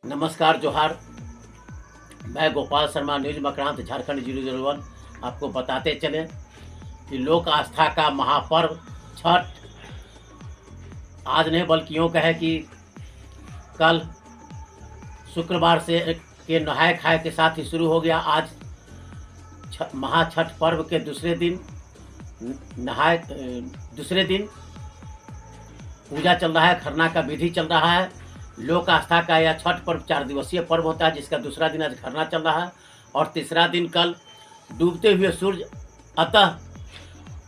नमस्कार जोहार। मैं गोपाल शर्मा न्यूज मकरांत झारखंड 001 आपको बताते चले कि लोक आस्था का महापर्व छठ आज नहीं बल्कि यूँ कहे कि कल शुक्रवार से के नहाय खाए के साथ ही शुरू हो गया। आज महाछठ पर्व के दूसरे दिन पूजा चल रहा है, खरना का विधि चल रहा है। लोक आस्था का यह छठ पर्व 4 दिवसीय पर्व होता है, जिसका दूसरा दिन आज खरना चल रहा है और तीसरा दिन कल डूबते हुए सूर्य अतः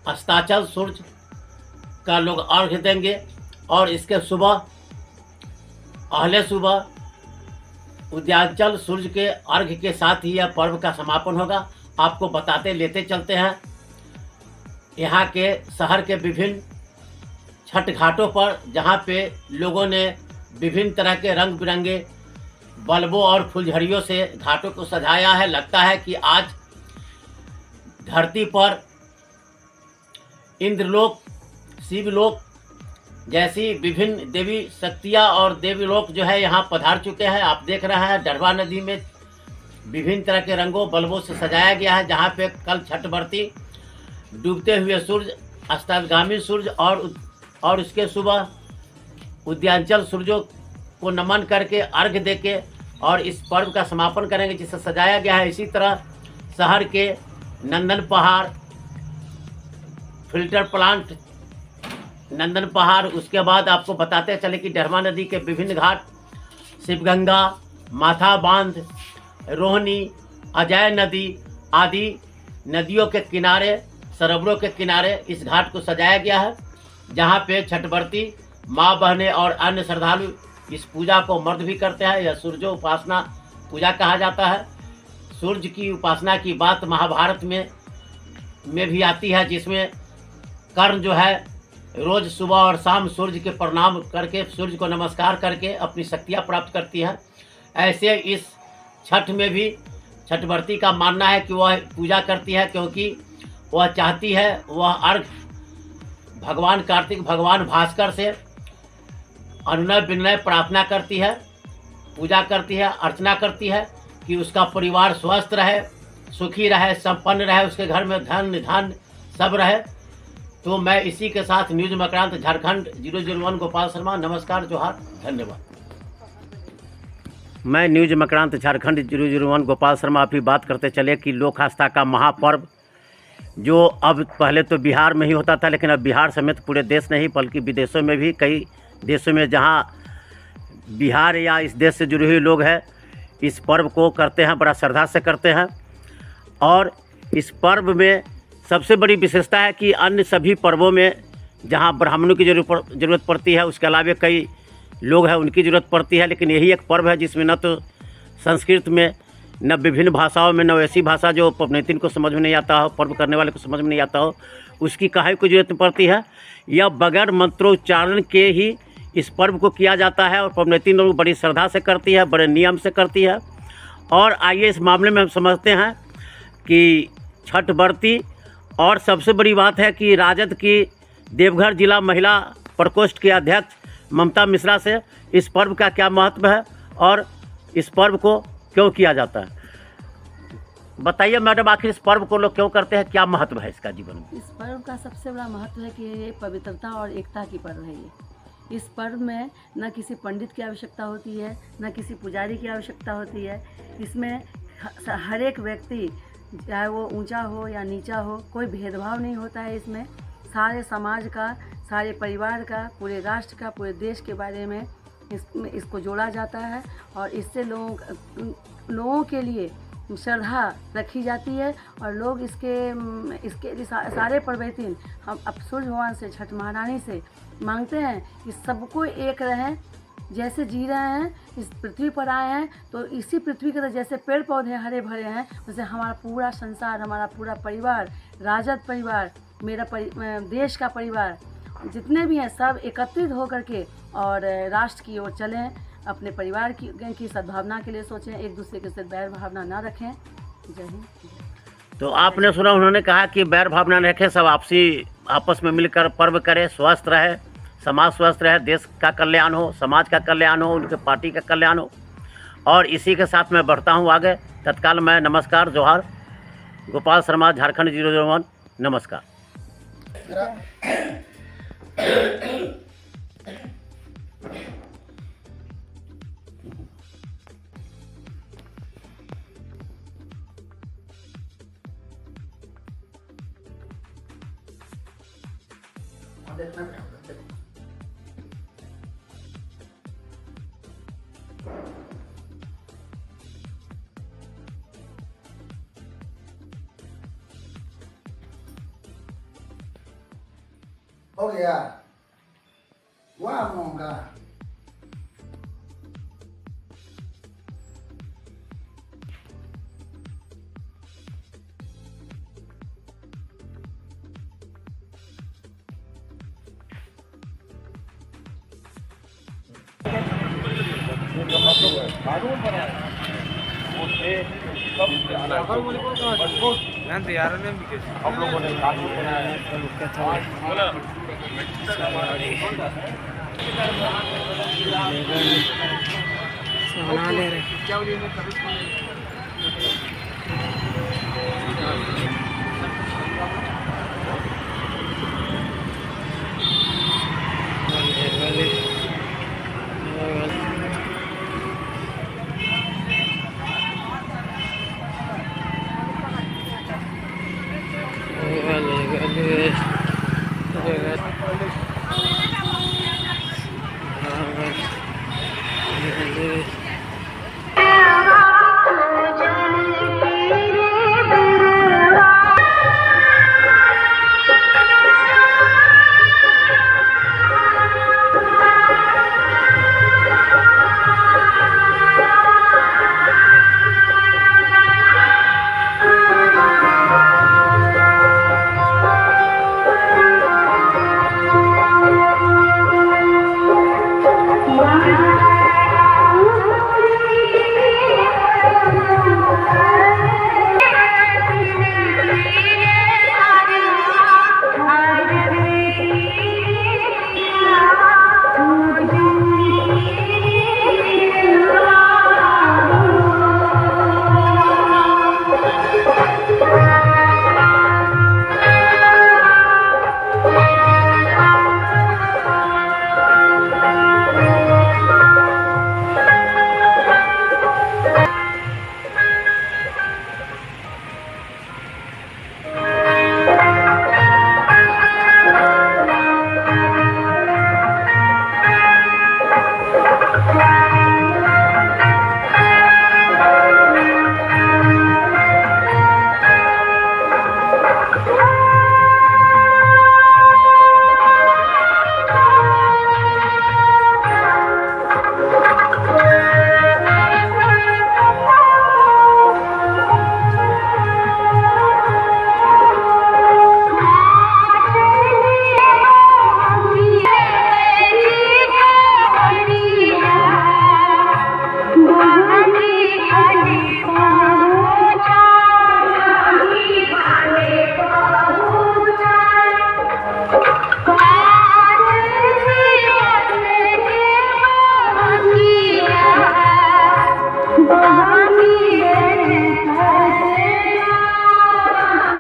अस्ताचल सूर्य का लोग अर्घ्य देंगे और इसके पहले सुबह उदयाचल सूर्य के अर्घ्य के साथ ही यह पर्व का समापन होगा। आपको बताते लेते चलते हैं यहाँ के शहर के विभिन्न छठ घाटों पर, जहाँ पे लोगों ने विभिन्न तरह के रंग बिरंगे बल्बों और फुलझड़ियों से घाटों को सजाया है। लगता है कि आज धरती पर इंद्रलोक, शिवलोक जैसी विभिन्न देवी शक्तियाँ और देवी लोक जो है यहाँ पधार चुके हैं। आप देख रहे हैं डरवा नदी में विभिन्न तरह के रंगों बल्बों से सजाया गया है, जहाँ पे कल छठ बरती डूबते हुए सूर्य, अस्ताचलगामी सूर्य और उसके सुबह उदयांचल सूर्यों को नमन करके अर्घ्य देके और इस पर्व का समापन करेंगे, जिसे सजाया गया है। इसी तरह शहर के नंदन पहाड़, फिल्टर प्लांट नंदन पहाड़, उसके बाद आपको बताते चले कि डरवा नदी के विभिन्न घाट, शिवगंगा, माथा बांध, रोहिणी, अजय नदी आदि नदियों के किनारे, सरोवरों के किनारे इस घाट को सजाया गया है, जहाँ पे छठवर्ती माँ बहनें और अन्य श्रद्धालु इस पूजा को मर्द भी करते हैं। यह सूर्य उपासना पूजा कहा जाता है। सूर्य की उपासना की बात महाभारत में भी आती है, जिसमें कर्ण जो है रोज सुबह और शाम सूर्य के प्रणाम करके, सूर्य को नमस्कार करके अपनी शक्तियाँ प्राप्त करती है। ऐसे इस छठ में भी छठवर्ती का मानना है कि वह पूजा करती है, क्योंकि वह चाहती है, वह अर्घ भगवान कार्तिक, भगवान भास्कर से अनुनय विनय प्रार्थना करती है, पूजा करती है, अर्चना करती है कि उसका परिवार स्वस्थ रहे, सुखी रहे, संपन्न रहे, उसके घर में धन निधान सब रहे। तो मैं इसी के साथ न्यूज मकरांत झारखंड 001 गोपाल शर्मा, नमस्कार जोहार, धन्यवाद। मैं न्यूज मकरांत झारखंड 001 गोपाल शर्मा अभी बात करते चले कि लोक आस्था का महापर्व जो अब पहले तो बिहार में ही होता था, लेकिन अब बिहार समेत पूरे देश नहीं बल्कि विदेशों में भी, कई देशों में जहाँ बिहार या इस देश से जुड़े हुए लोग हैं, इस पर्व को करते हैं, बड़ा श्रद्धा से करते हैं। और इस पर्व में सबसे बड़ी विशेषता है कि अन्य सभी पर्वों में जहाँ ब्राह्मणों की ज़रूरत पड़ती है, उसके अलावा कई लोग हैं उनकी ज़रूरत पड़ती है, लेकिन यही एक पर्व है जिसमें न तो संस्कृत में, न विभिन्न भाषाओं में, न ऐसी भाषा जो पवनैतिन को समझ में नहीं आता हो, पर्व करने वाले को समझ में नहीं आता हो, उसकी काहे को जरूरत पड़ती है। यह बगैर मंत्रोच्चारण के ही इस पर्व को किया जाता है और पवनैतिन लोग बड़ी श्रद्धा से करती है, बड़े नियम से करती है। और आइए इस मामले में हम समझते हैं कि छठ बरती, और सबसे बड़ी बात है कि राजद की देवघर जिला महिला प्रकोष्ठ के अध्यक्ष ममता मिश्रा से इस पर्व का क्या महत्व है और इस पर्व को क्यों किया जाता है। बताइए मैडम, आखिर इस पर्व को लोग क्यों करते हैं, क्या महत्व है इसका जीवन में? इस पर्व का सबसे बड़ा महत्व है कि ये पवित्रता और एकता की पर्व है। ये इस पर्व में न किसी पंडित की आवश्यकता होती है, न किसी पुजारी की आवश्यकता होती है। इसमें हर एक व्यक्ति, चाहे वो ऊंचा हो या नीचा हो, कोई भेदभाव नहीं होता है। इसमें सारे समाज का, सारे परिवार का, पूरे राष्ट्र का, पूरे देश के बारे में इसको जोड़ा जाता है और इससे लोगों के लिए श्रद्धा रखी जाती है। और लोग इसके लिए सारे पर्वैतिन हम अब सूर्य भगवान से, छठ महारानी से मांगते हैं कि सबको एक रहें। जैसे जी रहे हैं, इस पृथ्वी पर आए हैं, तो इसी पृथ्वी के जैसे पेड़ पौधे हरे भरे हैं, वैसे हमारा पूरा संसार, हमारा पूरा परिवार, राजद परिवार, मेरा देश का परिवार, जितने भी हैं सब एकत्रित होकर के और राष्ट्र की ओर चलें, अपने परिवार की सद्भावना के लिए सोचें, एक दूसरे के साथ बैर भावना ना रखें। जय हिंद। तो आपने सुना, उन्होंने कहा कि बैर भावना न रखें, सब आपस में मिलकर पर्व करें, स्वस्थ रहे, समाज स्वस्थ रहे, देश का कल्याण हो, समाज का कल्याण हो, उनके पार्टी का कल्याण हो। और इसी के साथ मैं बढ़ता हूँ आगे। तत्काल मैं नमस्कार, जोहार। गोपाल शर्मा, झारखंड 001, नमस्कार। हो गया, वाह मोंगा। हम लोगों ने बना ले रहे क्या